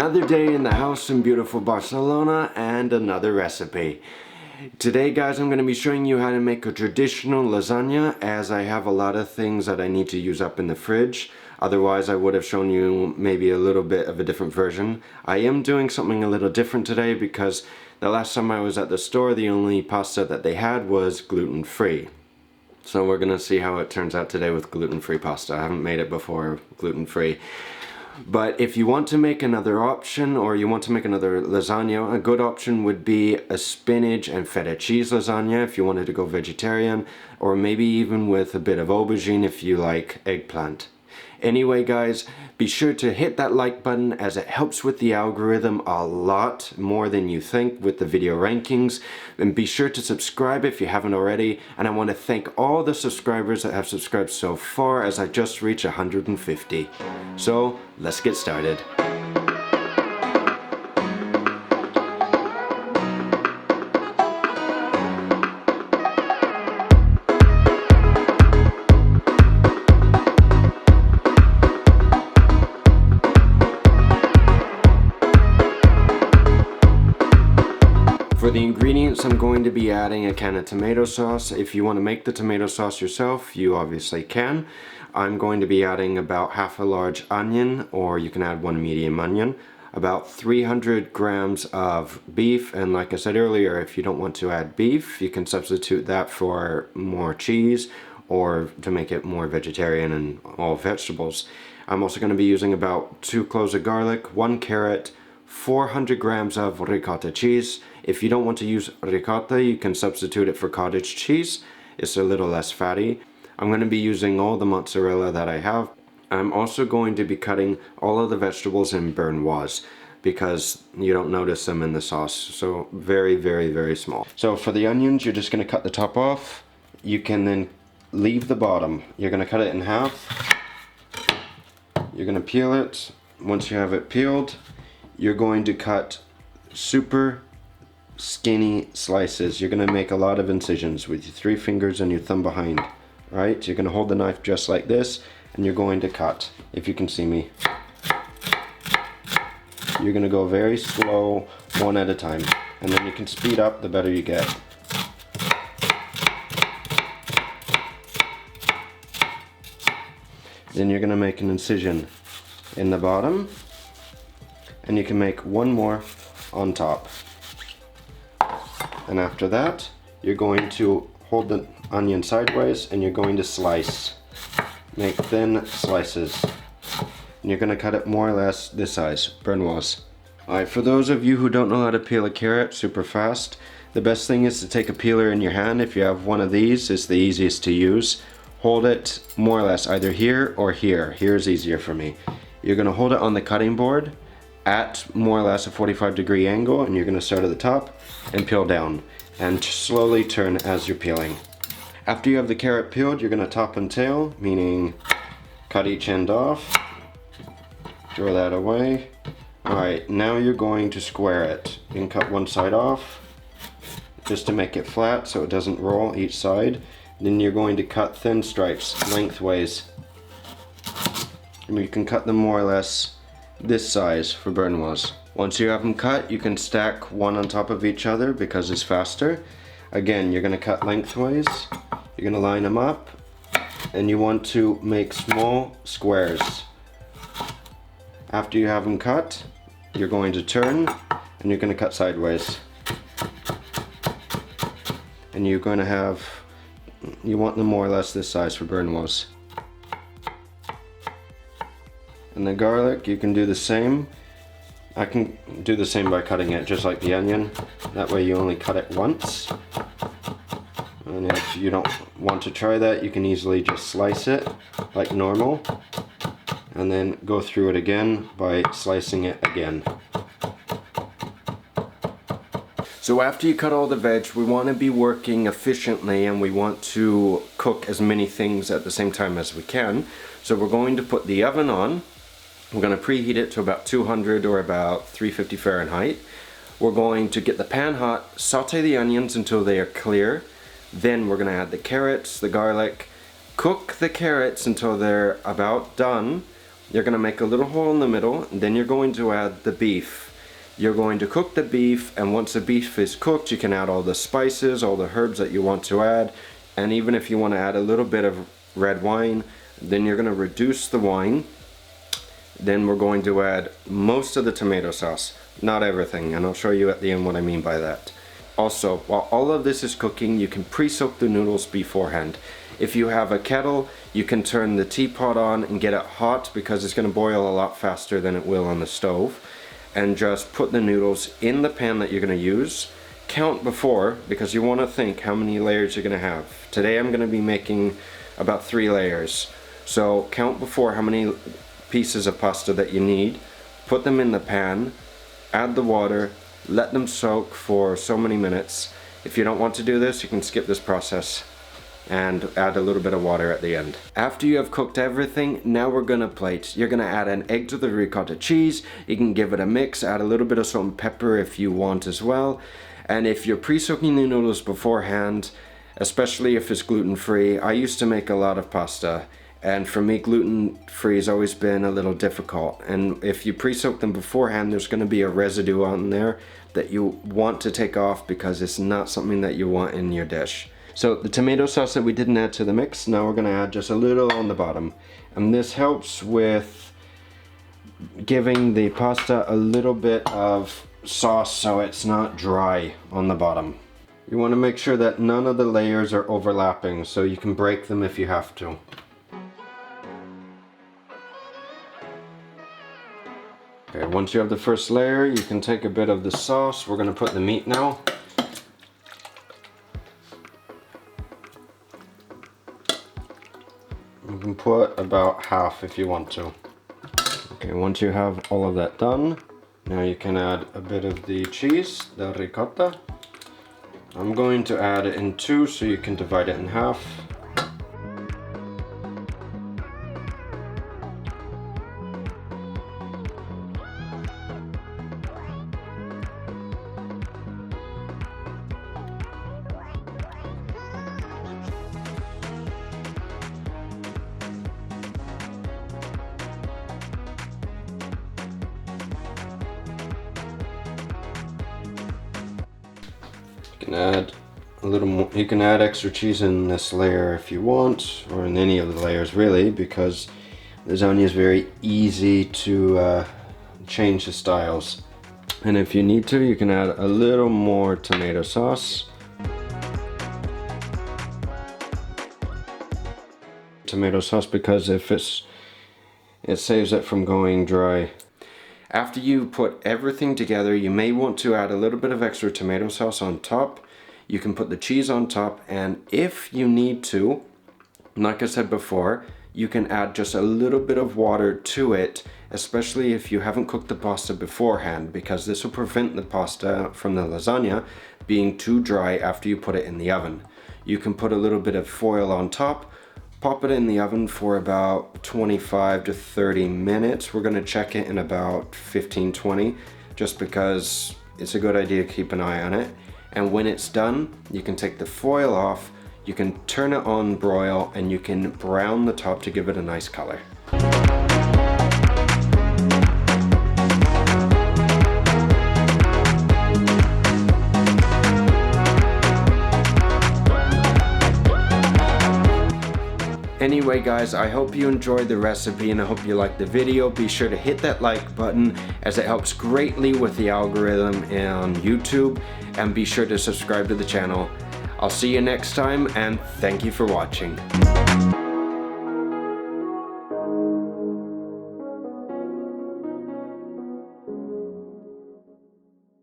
Another day in the house in beautiful Barcelona and another recipe. Today guys, I'm going to be showing you how to make a traditional lasagna, as I have a lot of things that I need to use up in the fridge. Otherwise I would have shown you maybe a little bit of a different version. I am doing something a little different today because the last time I was at the store, the only pasta that they had was gluten-free. So we're going to see how it turns out today with gluten-free pasta. I haven't made it before gluten-free. But if you want to make another option, or you want to make another lasagna, a good option would be a spinach and feta cheese lasagna if you wanted to go vegetarian, or maybe even with a bit of aubergine if you like eggplant. Anyway guys, be sure to hit that like button, as it helps with the algorithm a lot more than you think with the video rankings. And be sure to subscribe if you haven't already. And I want to thank all the subscribers that have subscribed so far, as I just reached 150. So let's get started. For the ingredients, I'm going to be adding a can of tomato sauce. If you want to make the tomato sauce yourself, you obviously can. I'm going to be adding about half a large onion, or you can add one medium onion, about 300 grams of beef, and like I said earlier, if you don't want to add beef, you can substitute that for more cheese, or to make it more vegetarian and all vegetables. I'm also going to be using about 2 cloves of garlic, 1 carrot, 400 grams of ricotta cheese. If you don't want to use ricotta, you can substitute it for cottage cheese. It's a little less fatty. I'm going to be using all the mozzarella that I have. I'm also going to be cutting all of the vegetables in bernoise, because you don't notice them in the sauce. So very, very, very small. So for the onions, you're just going to cut the top off. You can then leave the bottom. You're going to cut it in half. You're going to peel it. Once you have it peeled, you're going to cut super skinny slices. You're going to make a lot of incisions with your 3 fingers and your thumb behind. Right? You're going to hold the knife just like this, and you're going to cut, if you can see me. You're going to go very slow, one at a time, and then you can speed up the better you get. Then you're going to make an incision in the bottom, and you can make one more on top. And after that, you're going to hold the onion sideways, and you're going to slice. Make thin slices. And you're going to cut it more or less this size, bernoise. Alright, for those of you who don't know how to peel a carrot super fast, the best thing is to take a peeler in your hand. If you have one of these, it's the easiest to use. Hold it more or less either here or here. Here is easier for me. You're going to hold it on the cutting board at more or less a 45-degree angle, and you're going to start at the top and peel down, and slowly turn as you're peeling. After you have the carrot peeled, you're going to top and tail, meaning cut each end off, throw that away. Alright, now you're going to square it. You can cut one side off just to make it flat so it doesn't roll each side. Then you're going to cut thin stripes lengthways, and you can cut them more or less this size for bernoise. Once you have them cut, you can stack one on top of each other because it's faster. Again, you're going to cut lengthways, you're going to line them up, and you want to make small squares. After you have them cut, you're going to turn, and you're going to cut sideways. And you're going to have, you want them more or less this size for bernoise. And the garlic, you can do the same. I can do the same by cutting it just like the onion. That way you only cut it once. And if you don't want to try that, you can easily just slice it like normal, and then go through it again by slicing it again. So after you cut all the veg, we want to be working efficiently, and we want to cook as many things at the same time as we can. So we're going to put the oven on. We're going to preheat it to about 200 or about 350 Fahrenheit. We're going to get the pan hot, saute the onions until they are clear. Then we're going to add the carrots, the garlic, Cook the carrots until they're about done. You're going to make a little hole in the middle, and then you're going to add the beef. You're going to cook the beef, and once the beef is cooked, you can add all the spices, all the herbs that you want to add, and even if you want to add a little bit of red wine, then you're going to reduce the wine. Then we're going to add most of the tomato sauce, not everything, and I'll show you at the end what I mean by that. Also, while all of this is cooking, you can pre-soak the noodles beforehand. If you have a kettle, you can turn the teapot on and get it hot because it's going to boil a lot faster than it will on the stove. And just put the noodles in the pan that you're going to use. Count before, because you want to think how many layers you're going to have. Today I'm going to be making about 3 layers. So count before how many pieces of pasta that you need. Put them in the pan, add the water, let them soak for so many minutes. If you don't want to do this, you can skip this process and add a little bit of water at the end. After you have cooked everything, now we're gonna plate. You're gonna add an egg to the ricotta cheese. You can give it a mix, add a little bit of salt and pepper if you want as well. And if you're pre-soaking the noodles beforehand, especially if it's gluten-free, I used to make a lot of pasta, and for me gluten-free has always been a little difficult. And if you pre-soak them beforehand, there's gonna be a residue on there that you want to take off because it's not something that you want in your dish. So the tomato sauce that we didn't add to the mix, now we're going to add just a little on the bottom. And this helps with giving the pasta a little bit of sauce so it's not dry on the bottom. You want to make sure that none of the layers are overlapping, so you can break them if you have to. Okay, once you have the first layer, you can take a bit of the sauce. We're going to put the meat now. You can put about half if you want to. Okay, once you have all of that done, now you can add a bit of the cheese, the ricotta. I'm going to add it in 2 so you can divide it in half. You can add a little more, you can add extra cheese in this layer if you want, or in any of the layers really, because lasagna is very easy to change the styles. And if you need to, you can add a little more tomato sauce. Tomato sauce because if it saves it from going dry. After you put everything together, you may want to add a little bit of extra tomato sauce on top. You can put the cheese on top, and if you need to, like I said before, you can add just a little bit of water to it, especially if you haven't cooked the pasta beforehand, because this will prevent the pasta from the lasagna being too dry after you put it in the oven. You can put a little bit of foil on top, pop it in the oven for about 25 to 30 minutes. We're gonna check it in about 15-20, just because it's a good idea to keep an eye on it. And when it's done, you can take the foil off, you can turn it on broil, and you can brown the top to give it a nice color. Anyway guys, I hope you enjoyed the recipe and I hope you liked the video. Be sure to hit that like button as it helps greatly with the algorithm on YouTube, and be sure to subscribe to the channel. I'll see you next time, and thank you for watching.